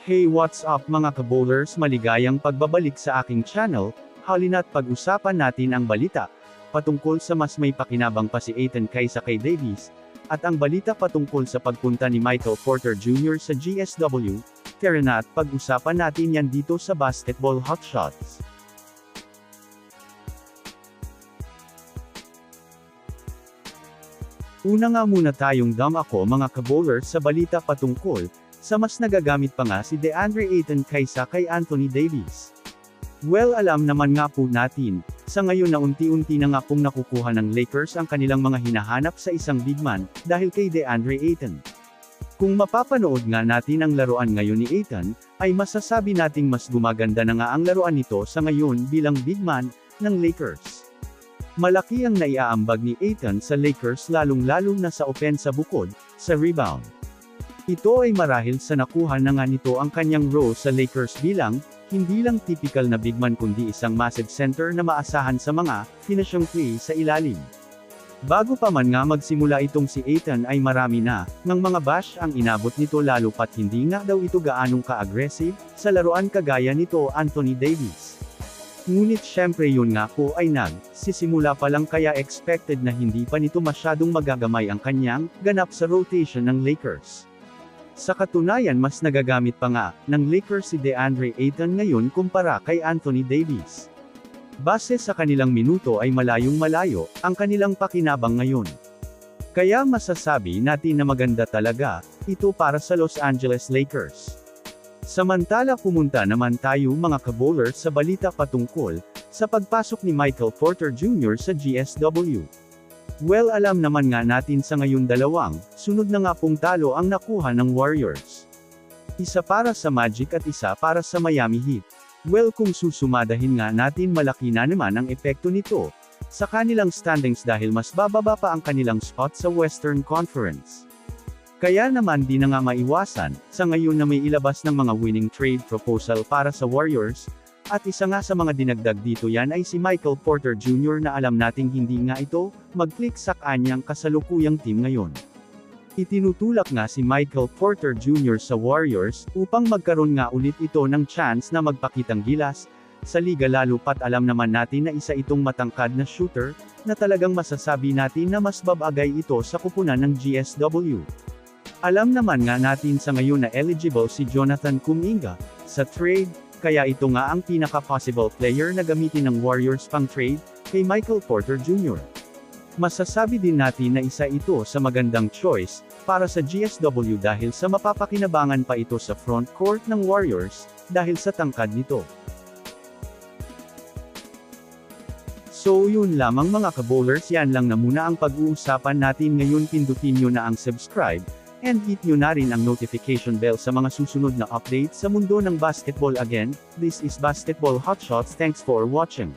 Hey, what's up mga kabowlers, maligayang pagbabalik sa aking channel. Halina't pag-usapan natin ang balita patungkol sa mas may pakinabang pa si Ethan kaysa kay Davies, at ang balita patungkol sa pagpunta ni Michael Porter Jr. sa GSW. Tara na at pag-usapan natin yan dito sa Basketball Hotshots. Una nga muna tayong ako mga kabowlers sa balita patungkol sa mas nagagamit pa nga si DeAndre Ayton kaysa kay Anthony Davis. Well, alam naman nga po natin, sa ngayon na unti-unti na nga pong nakukuha ng Lakers ang kanilang mga hinahanap sa isang big man, dahil kay DeAndre Ayton. Kung mapapanood nga natin ang laruan ngayon ni Ayton, ay masasabi nating mas gumaganda na nga ang laruan nito sa ngayon bilang big man ng Lakers. Malaki ang naiaambag ni Ayton sa Lakers lalong-lalo na sa opensa bukod sa rebound. Ito ay marahil sa nakuha na nga nito ang kanyang role sa Lakers bilang, hindi lang typical na big man kundi isang massive center na maasahan sa mga finishing play sa ilalim. Bago pa man nga magsimula itong si Ayton ay marami na ng mga bash ang inabot nito lalo pat hindi nga daw ito gaanong ka-aggressive sa laruan kagaya nito Anthony Davis. Ngunit syempre yun nga po ay sisimula pa lang kaya expected na hindi pa nito masyadong magagamay ang kanyang ganap sa rotation ng Lakers. Sa katunayan mas nagagamit pa nga ng Lakers si DeAndre Ayton ngayon kumpara kay Anthony Davis. Base sa kanilang minuto ay malayong-malayo ang kanilang pakinabang ngayon. Kaya masasabi natin na maganda talaga ito para sa Los Angeles Lakers. Samantala pumunta naman tayo mga kabowlers sa balita patungkol sa pagpasok ni Michael Porter Jr. sa GSW. Well, alam naman nga natin sa ngayon sunod na nga pong talo ang nakuha ng Warriors. Isa para sa Magic at isa para sa Miami Heat. Well, kung susumadahin nga natin malaki na naman ang epekto nito sa kanilang standings dahil mas bababa pa ang kanilang spot sa Western Conference. Kaya naman di na nga maiwasan, sa ngayon na may ilabas ng mga winning trade proposal para sa Warriors, at isa nga sa mga dinagdag dito yan ay si Michael Porter Jr. na alam nating hindi nga ito mag-click sa kanyang kasalukuyang team ngayon. Itinutulak nga si Michael Porter Jr. sa Warriors upang magkaroon nga ulit ito ng chance na magpakitang gilas sa liga lalo pat alam naman natin na isa itong matangkad na shooter na talagang masasabi natin na mas babagay ito sa kupunan ng GSW. Alam naman nga natin sa ngayon na eligible si Jonathan Kuminga sa trade, kaya ito nga ang pinaka-possible player na gamitin ng Warriors pang trade kay Michael Porter Jr. Masasabi din natin na isa ito sa magandang choice para sa GSW dahil sa mapapakinabangan pa ito sa front court ng Warriors dahil sa tangkad nito. So yun lamang mga kabowlers, yan lang na muna ang pag-uusapan natin ngayon. Pindutin nyo na ang subscribe and hit nyo na rin ang notification bell sa mga susunod na updates sa mundo ng basketball. Again, this is Basketball Hotshots. Thanks for watching.